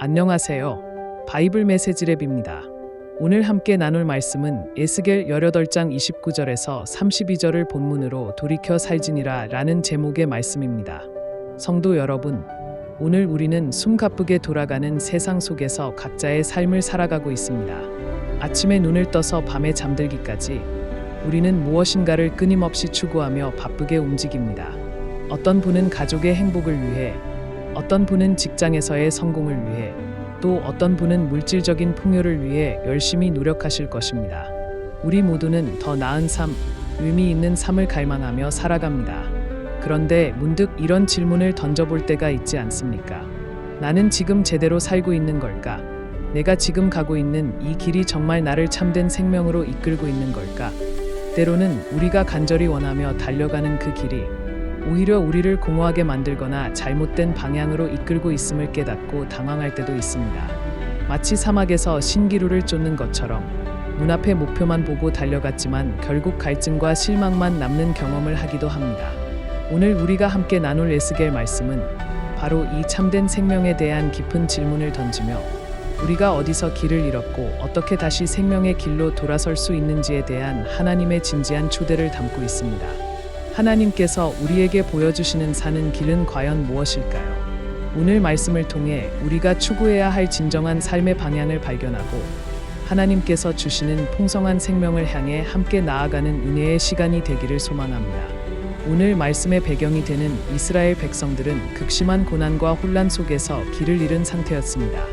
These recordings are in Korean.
안녕하세요. 바이블 메시지랩입니다. 오늘 함께 나눌 말씀은 에스겔 18장 29절에서 32절을 본문으로 돌이켜 살지니라 라는 제목의 말씀입니다. 성도 여러분, 오늘 우리는 숨가쁘게 돌아가는 세상 속에서 각자의 삶을 살아가고 있습니다. 아침에 눈을 떠서 밤에 잠들기까지 우리는 무엇인가를 끊임없이 추구하며 바쁘게 움직입니다. 어떤 분은 가족의 행복을 위해, 어떤 분은 직장에서의 성공을 위해, 또 어떤 분은 물질적인 풍요를 위해 열심히 노력하실 것입니다. 우리 모두는 더 나은 삶, 의미 있는 삶을 갈망하며 살아갑니다. 그런데 문득 이런 질문을 던져볼 때가 있지 않습니까? 나는 지금 제대로 살고 있는 걸까? 내가 지금 가고 있는 이 길이 정말 나를 참된 생명으로 이끌고 있는 걸까? 때로는 우리가 간절히 원하며 달려가는 그 길이 오히려 우리를 공허하게 만들거나 잘못된 방향으로 이끌고 있음을 깨닫고 당황할 때도 있습니다. 마치 사막에서 신기루를 쫓는 것처럼 눈앞의 목표만 보고 달려갔지만 결국 갈증과 실망만 남는 경험을 하기도 합니다. 오늘 우리가 함께 나눌 에스겔 말씀은 바로 이 참된 생명에 대한 깊은 질문을 던지며 우리가 어디서 길을 잃었고 어떻게 다시 생명의 길로 돌아설 수 있는지에 대한 하나님의 진지한 초대를 담고 있습니다. 하나님께서 우리에게 보여주시는 사는 길은 과연 무엇일까요? 오늘 말씀을 통해 우리가 추구해야 할 진정한 삶의 방향을 발견하고 하나님께서 주시는 풍성한 생명을 향해 함께 나아가는 은혜의 시간이 되기를 소망합니다. 오늘 말씀의 배경이 되는 이스라엘 백성들은 극심한 고난과 혼란 속에서 길을 잃은 상태였습니다.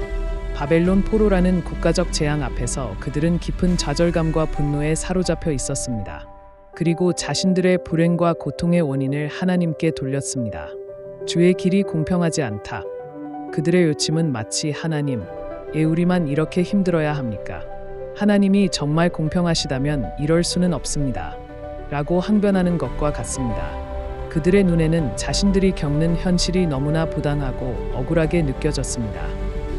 바벨론 포로라는 국가적 재앙 앞에서 그들은 깊은 좌절감과 분노에 사로잡혀 있었습니다. 그리고 자신들의 불행과 고통의 원인을 하나님께 돌렸습니다. 주의 길이 공평하지 않다. 그들의 요침은 마치 하나님, 우리만 이렇게 힘들어야 합니까? 하나님이 정말 공평하시다면 이럴 수는 없습니다. 라고 항변하는 것과 같습니다. 그들의 눈에는 자신들이 겪는 현실이 너무나 부당하고 억울하게 느껴졌습니다.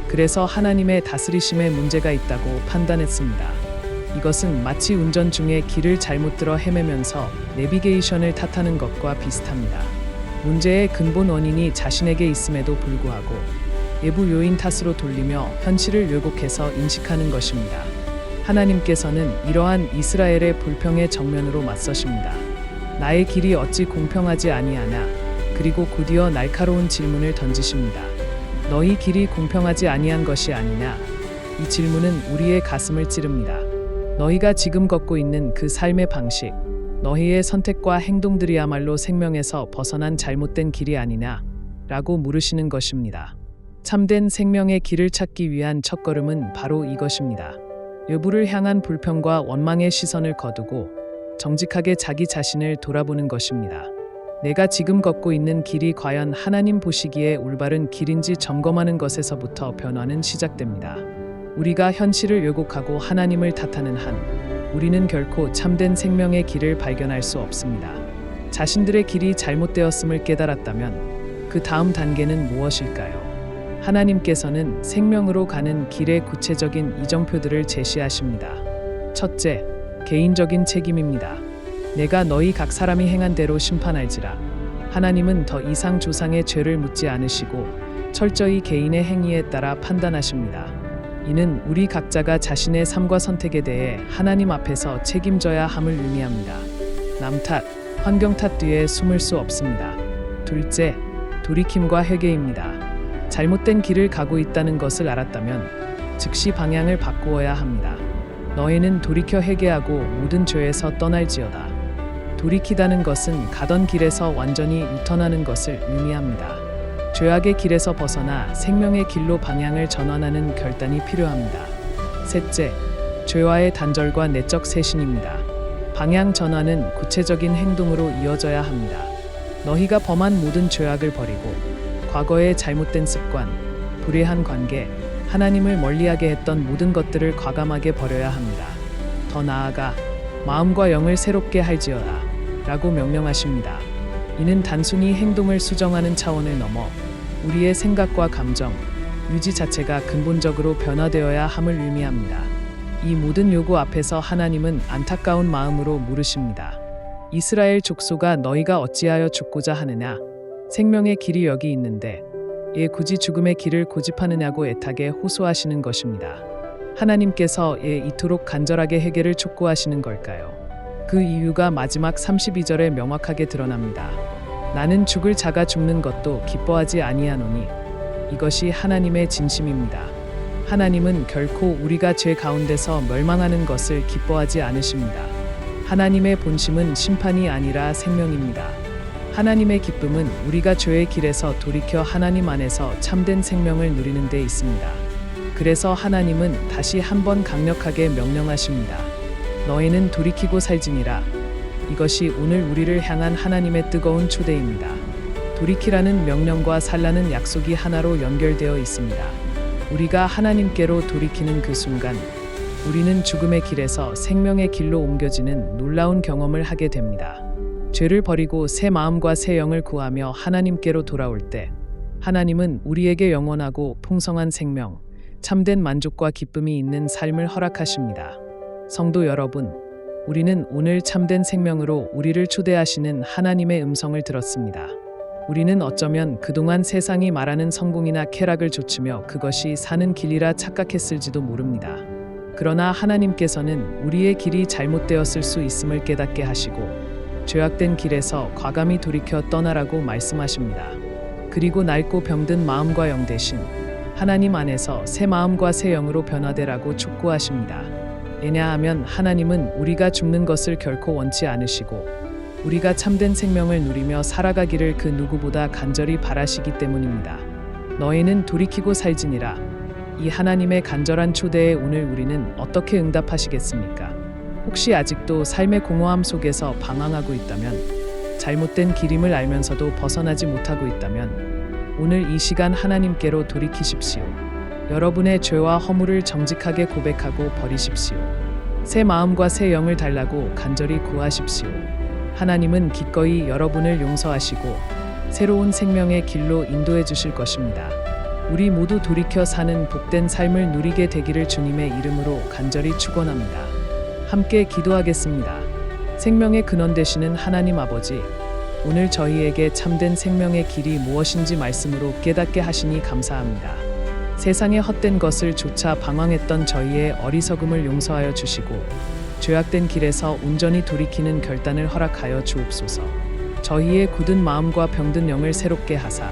그래서 하나님의 다스리심에 문제가 있다고 판단했습니다. 이것은 마치 운전 중에 길을 잘못 들어 헤매면서 내비게이션을 탓하는 것과 비슷합니다. 문제의 근본 원인이 자신에게 있음에도 불구하고 외부 요인 탓으로 돌리며 현실을 왜곡해서 인식하는 것입니다. 하나님께서는 이러한 이스라엘의 불평의 정면으로 맞서십니다. 나의 길이 어찌 공평하지 아니하냐? 그리고 곧이어 날카로운 질문을 던지십니다. 너희 길이 공평하지 아니한 것이 아니냐? 이 질문은 우리의 가슴을 찌릅니다. 너희가 지금 걷고 있는 그 삶의 방식, 너희의 선택과 행동들이야말로 생명에서 벗어난 잘못된 길이 아니냐? 라고 물으시는 것입니다. 참된 생명의 길을 찾기 위한 첫걸음은 바로 이것입니다. 외부를 향한 불평과 원망의 시선을 거두고 정직하게 자기 자신을 돌아보는 것입니다. 내가 지금 걷고 있는 길이 과연 하나님 보시기에 올바른 길인지 점검하는 것에서부터 변화는 시작됩니다. 우리가 현실을 왜곡하고 하나님을 탓하는 한 우리는 결코 참된 생명의 길을 발견할 수 없습니다. 자신들의 길이 잘못되었음을 깨달았다면 그 다음 단계는 무엇일까요? 하나님께서는 생명으로 가는 길의 구체적인 이정표들을 제시하십니다. 첫째, 개인적인 책임입니다. 내가 너희 각 사람이 행한 대로 심판할지라. 하나님은 더 이상 조상의 죄를 묻지 않으시고 철저히 개인의 행위에 따라 판단하십니다. 이는 우리 각자가 자신의 삶과 선택에 대해 하나님 앞에서 책임져야 함을 의미합니다. 남 탓, 환경 탓 뒤에 숨을 수 없습니다. 둘째, 돌이킴과 회개입니다. 잘못된 길을 가고 있다는 것을 알았다면 즉시 방향을 바꾸어야 합니다. 너희는 돌이켜 회개하고 모든 죄에서 떠날지어다. 돌이키다는 것은 가던 길에서 완전히 유턴하는 것을 의미합니다. 죄악의 길에서 벗어나 생명의 길로 방향을 전환하는 결단이 필요합니다. 셋째, 죄와의 단절과 내적 쇄신입니다. 방향 전환은 구체적인 행동으로 이어져야 합니다. 너희가 범한 모든 죄악을 버리고 과거의 잘못된 습관, 불의한 관계, 하나님을 멀리하게 했던 모든 것들을 과감하게 버려야 합니다. 더 나아가 마음과 영을 새롭게 할지어다 라고 명령하십니다. 이는 단순히 행동을 수정하는 차원을 넘어 우리의 생각과 감정, 유지 자체가 근본적으로 변화되어야 함을 의미합니다. 이 모든 요구 앞에서 하나님은 안타까운 마음으로 물으십니다. 이스라엘 족속아, 너희가 어찌하여 죽고자 하느냐? 생명의 길이 여기 있는데 굳이 죽음의 길을 고집하느냐고 애타게 호소하시는 것입니다. 하나님께서 이토록 간절하게 해결을 촉구하시는 걸까요? 그 이유가 마지막 32절에 명확하게 드러납니다. 나는 죽을 자가 죽는 것도 기뻐하지 아니하노니 이것이 하나님의 진심입니다. 하나님은 결코 우리가 죄 가운데서 멸망하는 것을 기뻐하지 않으십니다. 하나님의 본심은 심판이 아니라 생명입니다. 하나님의 기쁨은 우리가 죄의 길에서 돌이켜 하나님 안에서 참된 생명을 누리는 데 있습니다. 그래서 하나님은 다시 한번 강력하게 명령하십니다. 너희는 돌이키고 살지니라. 이것이 오늘 우리를 향한 하나님의 뜨거운 초대입니다. 돌이키라는 명령과 살라는 약속이 하나로 연결되어 있습니다. 우리가 하나님께로 돌이키는 그 순간 우리는 죽음의 길에서 생명의 길로 옮겨지는 놀라운 경험을 하게 됩니다. 죄를 버리고 새 마음과 새 영을 구하며 하나님께로 돌아올 때 하나님은 우리에게 영원하고 풍성한 생명, 참된 만족과 기쁨이 있는 삶을 허락하십니다. 성도 여러분, 우리는 오늘 참된 생명으로 우리를 초대하시는 하나님의 음성을 들었습니다. 우리는 어쩌면 그동안 세상이 말하는 성공이나 쾌락을 좇으며 그것이 사는 길이라 착각했을지도 모릅니다. 그러나 하나님께서는 우리의 길이 잘못되었을 수 있음을 깨닫게 하시고 죄악된 길에서 과감히 돌이켜 떠나라고 말씀하십니다. 그리고 낡고 병든 마음과 영 대신 하나님 안에서 새 마음과 새 영으로 변화되라고 촉구하십니다. 왜냐하면 하나님은 우리가 죽는 것을 결코 원치 않으시고 우리가 참된 생명을 누리며 살아가기를 그 누구보다 간절히 바라시기 때문입니다. 너희는 돌이키고 살지니라. 이 하나님의 간절한 초대에 오늘 우리는 어떻게 응답하시겠습니까? 혹시 아직도 삶의 공허함 속에서 방황하고 있다면, 잘못된 길임을 알면서도 벗어나지 못하고 있다면 오늘 이 시간 하나님께로 돌이키십시오. 여러분의 죄와 허물을 정직하게 고백하고 버리십시오. 새 마음과 새 영을 달라고 간절히 구하십시오. 하나님은 기꺼이 여러분을 용서하시고 새로운 생명의 길로 인도해 주실 것입니다. 우리 모두 돌이켜 사는 복된 삶을 누리게 되기를 주님의 이름으로 간절히 축원합니다. 함께 기도하겠습니다. 생명의 근원 되시는 하나님 아버지, 오늘 저희에게 참된 생명의 길이 무엇인지 말씀으로 깨닫게 하시니 감사합니다. 세상의 헛된 것을 쫓아 방황했던 저희의 어리석음을 용서하여 주시고 죄악된 길에서 온전히 돌이키는 결단을 허락하여 주옵소서. 저희의 굳은 마음과 병든 영을 새롭게 하사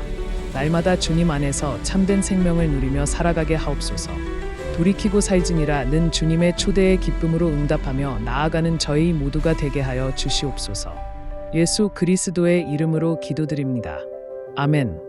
날마다 주님 안에서 참된 생명을 누리며 살아가게 하옵소서. 돌이키고 살지니라는 주님의 초대의 기쁨으로 응답하며 나아가는 저희 모두가 되게 하여 주시옵소서. 예수 그리스도의 이름으로 기도드립니다. 아멘.